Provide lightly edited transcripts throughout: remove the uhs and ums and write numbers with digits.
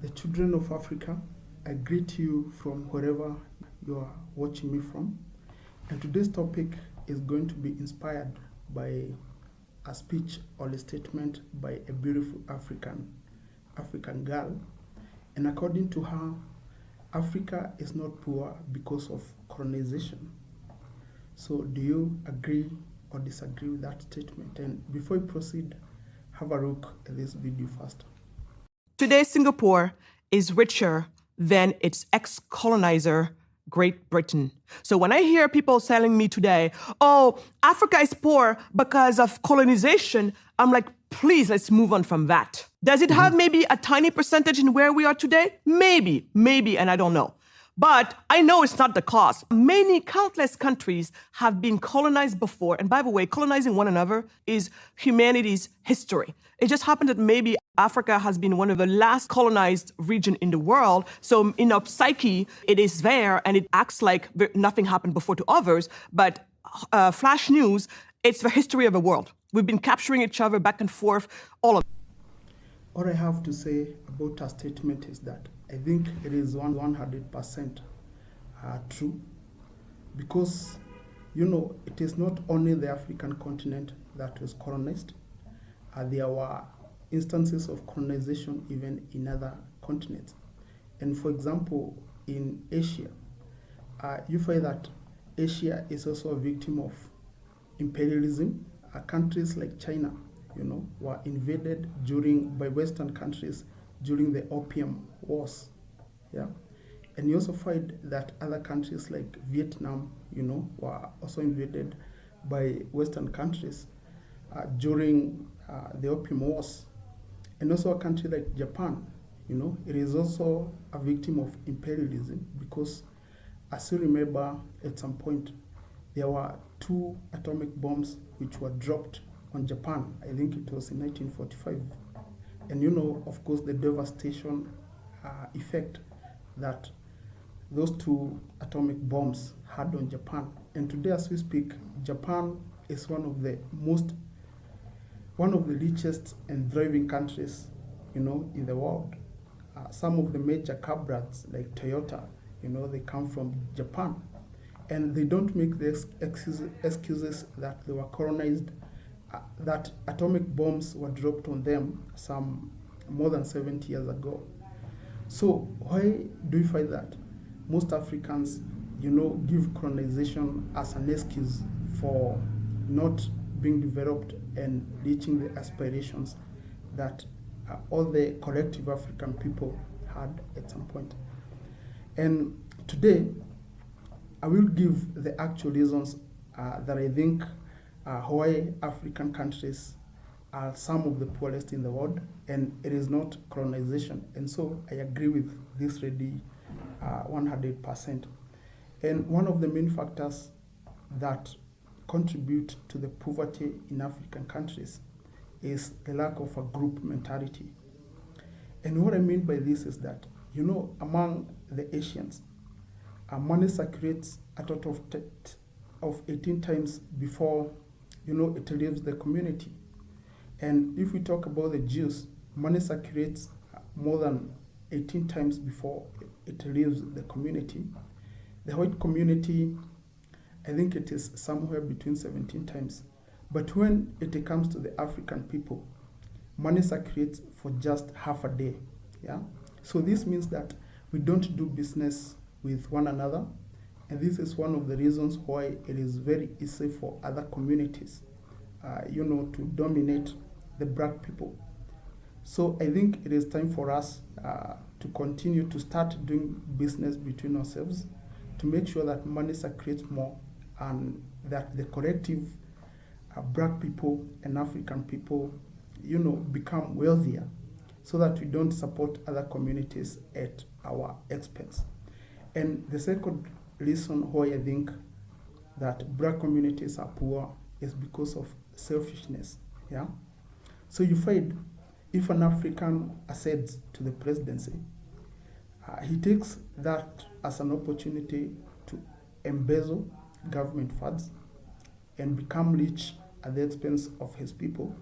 the children of Africa. I greet you from wherever you are watching me from. And today's topic is going to be inspired by a speech or a statement by a beautiful African girl. And according to her, Africa is not poor because of colonization. So do you agree or disagree with that statement? And before we proceed, have a look at this video first. Today, Singapore is richer than its ex-colonizer, Great Britain. So when I hear people telling me today, oh, Africa is poor because of colonization, I'm like, please, let's move on from that. Does it have maybe a tiny percentage in where we are today? Maybe, and I don't know. But I know it's not the cause. Many, countless countries have been colonized before. And by the way, colonizing one another is humanity's history. It just happened that maybe Africa has been one of the last colonized region in the world. So in our psyche, it is there and it acts like nothing happened before to others. But flash news, it's the history of the world. We've been capturing each other back and forth, all of it. What I have to say about her statement is that I think it is 100% true, because it is not only the African continent that was colonized. There were instances of colonization even in other continents. And for example, in Asia, you find that Asia is also a victim of imperialism. Countries like China, were invaded by Western countries during the Opium Wars. Yeah. And you also find that other countries like Vietnam, were also invaded by Western countries during the Opium Wars. And also a country like Japan, it is also a victim of imperialism, because as you remember, at some point, there were 2 atomic bombs which were dropped on Japan. I think it was in 1945. And of course, the devastation effect that those 2 atomic bombs had on Japan. And today, as we speak, Japan is one of the richest and thriving countries, in the world. Some of the major car brands like Toyota, they come from Japan. And they don't make the excuses that they were colonized, that atomic bombs were dropped on them some more than 70 years ago. So why do you find that most Africans, give colonization as an excuse for not being developed and reaching the aspirations that all the collective African people had at some point? And today, I will give the actual reasons that I think why African countries are some of the poorest in the world, and it is not colonization. And so I agree with this really 100%. And one of the main factors that contribute to the poverty in African countries is the lack of a group mentality. And what I mean by this is that, among the Asians, money circulates a total of 18 times before, it leaves the community. And if we talk about the Jews, money circulates more than 18 times before it leaves the community. The white community, I think it is somewhere between 17 times. But when it comes to the African people, money circulates for just half a day. Yeah. So this means that we don't do business with one another, and this is one of the reasons why it is very easy for other communities, to dominate the black people. So I think it is time for us to continue to start doing business between ourselves, to make sure that money circulates more, and that the collective black people and African people, become wealthier, so that we don't support other communities at our expense. And the second reason why I think that black communities are poor is because of selfishness. Yeah. So you find if an African ascends to the presidency, he takes that as an opportunity to embezzle government funds and become rich at the expense of his people,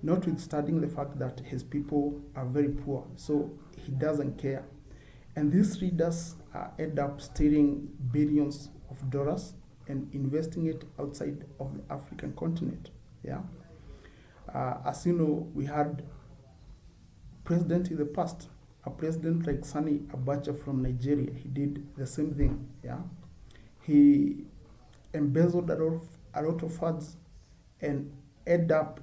notwithstanding the fact that his people are very poor. So he doesn't care. And these leaders end up stealing billions of dollars and investing it outside of the African continent. Yeah. As you know, we had president in the past, a president like Sani Abacha from Nigeria. He did the same thing. Yeah. He embezzled a lot of funds and ended up,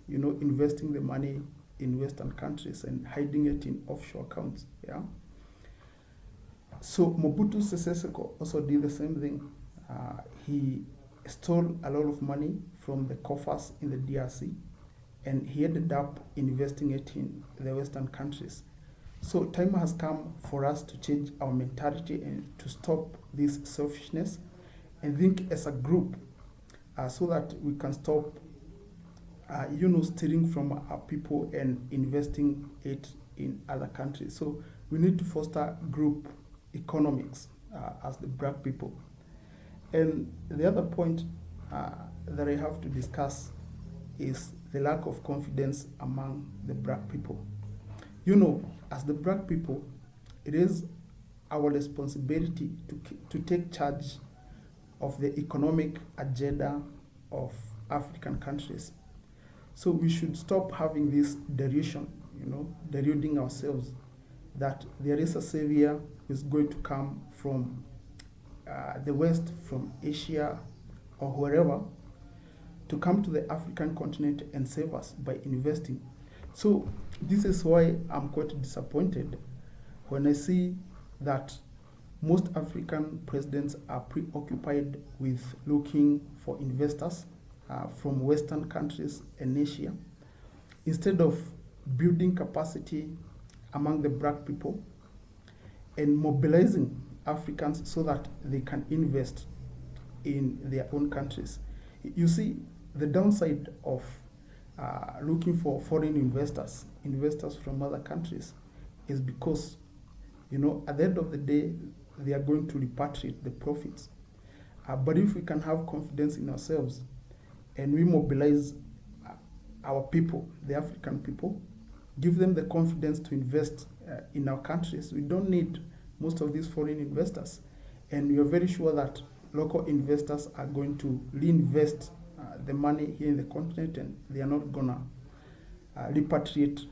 investing the money in Western countries and hiding it in offshore accounts. Yeah. So Mobutu Sese Seko also did the same thing. He stole a lot of money from the coffers in the DRC, and he ended up investing it in the Western countries. So time has come for us to change our mentality and to stop this selfishness and think as a group, so that we can stop, stealing from our people and investing it in other countries. So we need to foster group economics as the Black people. And the other point that I have to discuss is the lack of confidence among the Black people. As the Black people, it is our responsibility to take charge of the economic agenda of African countries. So we should stop having this delusion, deluding ourselves that there is a savior who is going to come from the West, from Asia or wherever, to come to the African continent and save us by investing. So this is why I'm quite disappointed when I see that most African presidents are preoccupied with looking for investors from Western countries and Asia, instead of building capacity among the Black people and mobilizing Africans so that they can invest in their own countries. You see, the downside of looking for foreign investors from other countries, is because, at the end of the day, they are going to repatriate the profits. But if we can have confidence in ourselves and we mobilize our people, the African people, give them the confidence to invest in our countries, we don't need most of these foreign investors. And we are very sure that local investors are going to reinvest the money here in the continent, and they are not going to repatriate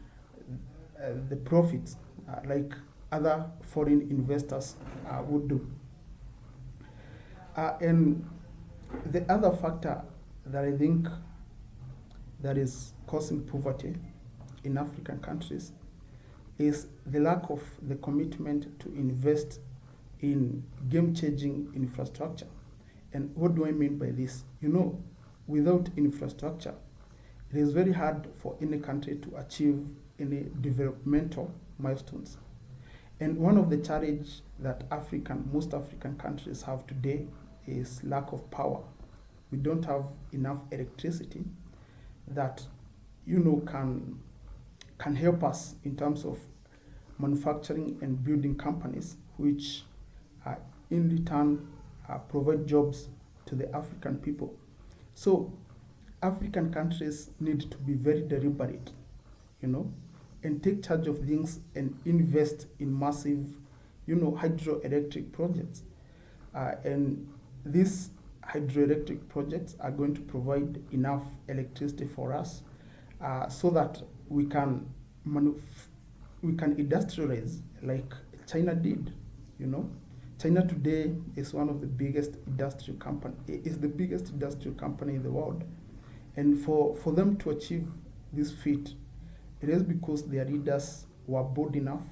the profits like other foreign investors would do. And the other factor that I think that is causing poverty in African countries is the lack of the commitment to invest in game-changing infrastructure. And what do I mean by this? Without infrastructure, it is very hard for any country to achieve any developmental milestones. And one of the challenges that most African countries have today is lack of power. We don't have enough electricity that can help us in terms of manufacturing and building companies, which in return provide jobs to the African people. So African countries need to be very deliberate, and take charge of things and invest in massive, hydroelectric projects. And these hydroelectric projects are going to provide enough electricity for us so that we can industrialize like China did. China today is one of the biggest industrial company. It is the biggest industrial company in the world, and for them to achieve this feat, it is because their leaders were bold enough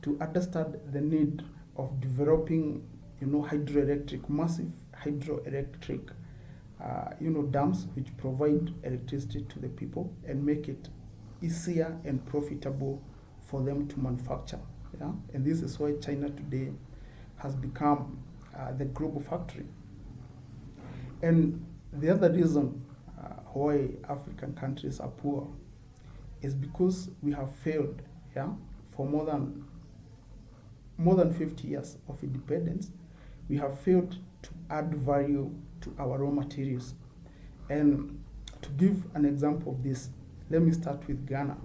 to understand the need of developing, massive hydroelectric, dams which provide electricity to the people and make it easier and profitable for them to manufacture. Yeah? And this is why China today has become the global factory. And the other reason why African countries are poor is because we have failed, for more than 50 years of independence. We have failed to add value to our raw materials. And to give an example of this, let me start with Ghana.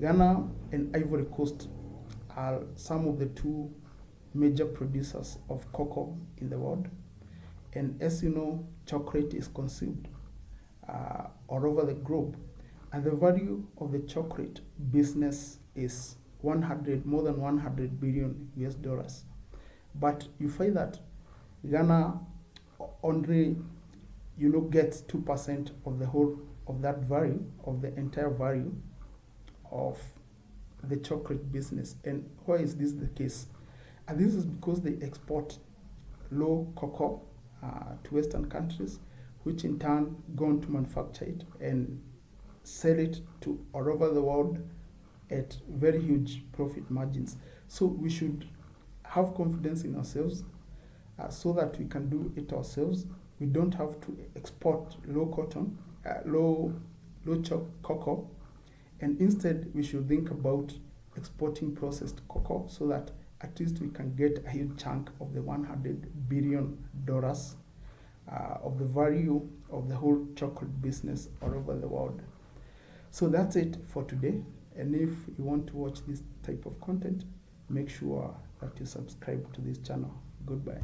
Ghana and Ivory Coast are some of the two major producers of cocoa in the world. And as you know, chocolate is consumed all over the globe. And the value of the chocolate business is more than 100 billion US dollars. But you find that Ghana only, gets 2% of the whole of that value, of the entire value of the chocolate business. And why is this the case? And this is because they export low cocoa to Western countries, which in turn go on to manufacture it and sell it to all over the world at very huge profit margins. So we should have confidence in ourselves so that we can do it ourselves. We don't have to export low cocoa, and instead we should think about exporting processed cocoa so that at least we can get a huge chunk of the $100 billion of the value of the whole chocolate business all over the world. So that's it for today. And if you want to watch this type of content, make sure that you subscribe to this channel. Goodbye.